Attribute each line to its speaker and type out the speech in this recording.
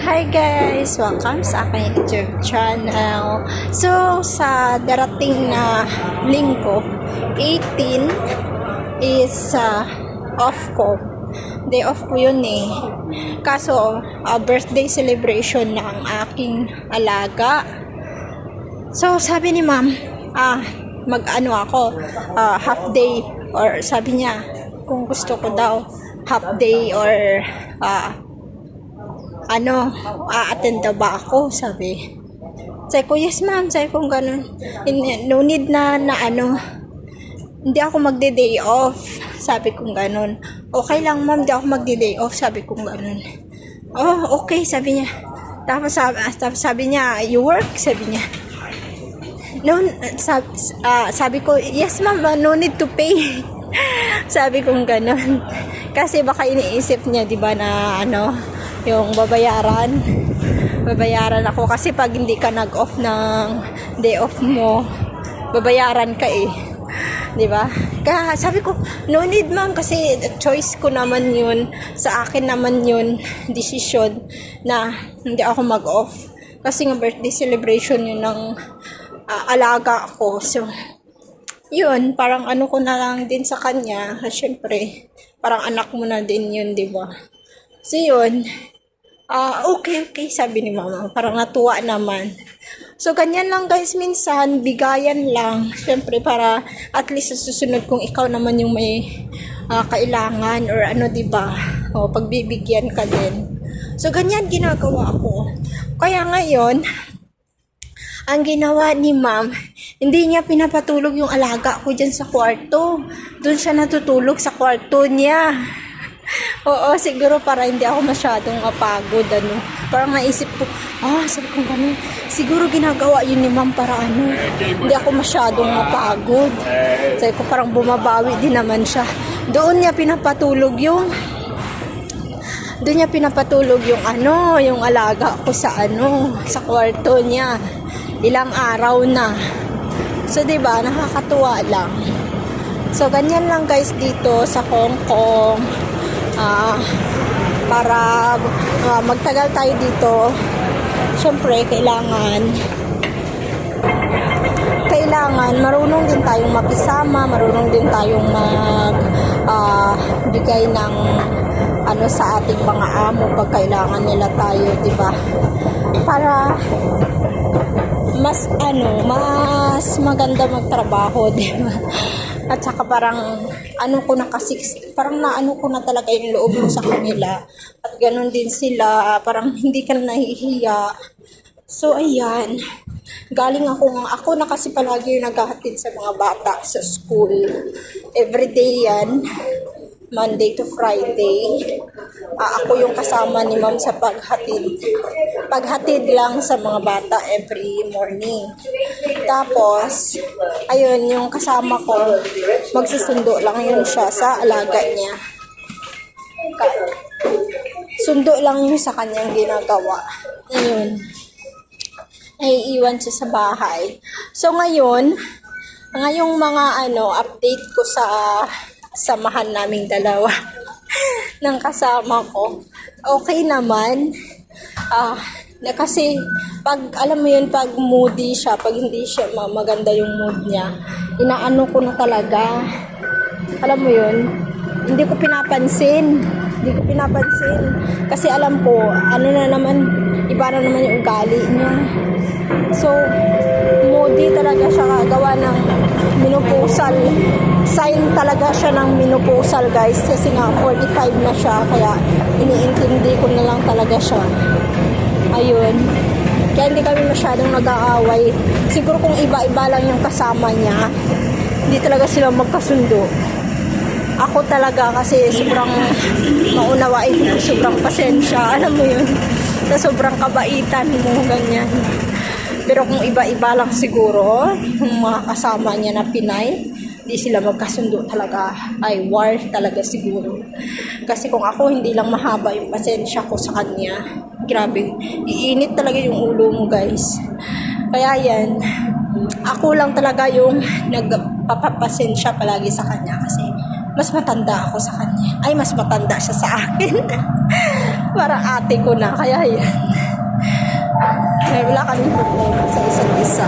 Speaker 1: Hi guys! Welcome sa aking YouTube channel. So, sa darating na linggo, 18 is off ko. Day off ko yun eh. Kaso, birthday celebration ng aking alaga. So, sabi ni ma'am, mag-ano ako, half day, or sabi niya, kung gusto ko daw, half day or a-attend daw ba ako, sabi. Sabi ko, yes ma'am, sabi ko ganun. No need na hindi ako magde-day off, sabi ko ganun. Okay lang ma'am, hindi ako magde-day off, sabi ko ganun. Oh, okay, sabi niya. Tapos sabi niya, you work, sabi niya. No, sabi ko, yes ma'am, no need to pay. Sabi ko ganun. Kasi baka iniisip niya, di ba, na yung babayaran ako kasi pag hindi ka nag-off ng day off mo, babayaran ka eh, di ba? Kaya sabi ko, no need ma'am, kasi choice ko naman yun, sa akin naman yun, decision na hindi ako mag-off kasi nga birthday celebration yun ng alaga ko. So yun, parang ko na lang din sa kanya, syempre parang anak mo na din yun, di ba? So yun, okay, sabi ni mama. Parang natuwa naman. So, ganyan lang guys, minsan, bigayan lang. Siyempre, para at least sa susunod kung ikaw naman yung may kailangan or diba? O, pagbibigyan ka din. So, ganyan ginagawa ko. Kaya ngayon, ang ginawa ni ma'am, hindi niya pinapatulog yung alaga ko dyan sa kwarto. Doon siya natutulog sa kwarto niya. Oo, siguro para hindi ako masyadong mapagod, Parang naisip ko, sabi ko gano'n, siguro ginagawa yun ni ma'am para hindi ako masyadong mapagod. Sabi ko parang bumabawi din naman siya. Doon niya pinapatulog yung yung alaga ko sa sa kwarto niya. Ilang araw na. So, diba, nakakatuwa lang. So, ganyan lang guys dito sa Hong Kong. Para magtagal tayo dito, syempre kailangan marunong din tayong makisama, marunong din tayong bigay ng sa ating mga amo pag kailangan nila tayo, di ba? Para mas maganda magtrabaho, di ba? At saka parang parang naano ko na talaga yung loob ko sa kanila. At ganun din sila, parang hindi ka na nahihiya. So, ayan. Galing ako na kasi palagi yung naghahatid sa mga bata sa school. Everyday yan. Monday to Friday. Ako yung kasama ni ma'am sa paghatid. Paghatid lang sa mga bata every morning. Tapos, ayun, yung kasama ko, magsusundo lang yun siya sa alaga niya. Sundo lang yun sa kanyang ginagawa. Ayun. Naiiwan siya sa bahay. So, ngayong mga update ko sa samahan naming dalawa ng kasama ko. Okay naman. Kasi pag alam mo yun, pag moody siya, pag hindi siya maganda yung mood niya, inaano ko na talaga. Alam mo yun, hindi ko pinapansin kasi alam ko iba na naman yung ugali niya. So moody talaga siya, gawa ng menopausal. Sign talaga siya ng menopausal guys, kasi nga 45 na siya, kaya iniintindi ko na lang talaga siya. Ayun, kaya hindi kami masyadong nag-aaway. Siguro kung iba-iba lang yung kasama niya, hindi talaga sila magkasundo. Ako talaga kasi sobrang maunawain ko, sobrang pasensya, alam mo yun, na sobrang kabaitan mo, ganyan. Pero kung iba-iba lang siguro yung mga kasama niya na Pinay, hindi sila magkasundo talaga. Ay, war talaga siguro. Kasi kung ako, hindi lang mahaba yung pasensya ko sa kanya. Grabe, iinit talaga yung ulo mo guys. Kaya yan, ako lang talaga yung nagpapapasensya palagi sa kanya kasi mas matanda ako sa kanya. Ay, mas matanda siya sa akin. Parang ate ko na, kaya yan. wala kaming problema sa isa't isa.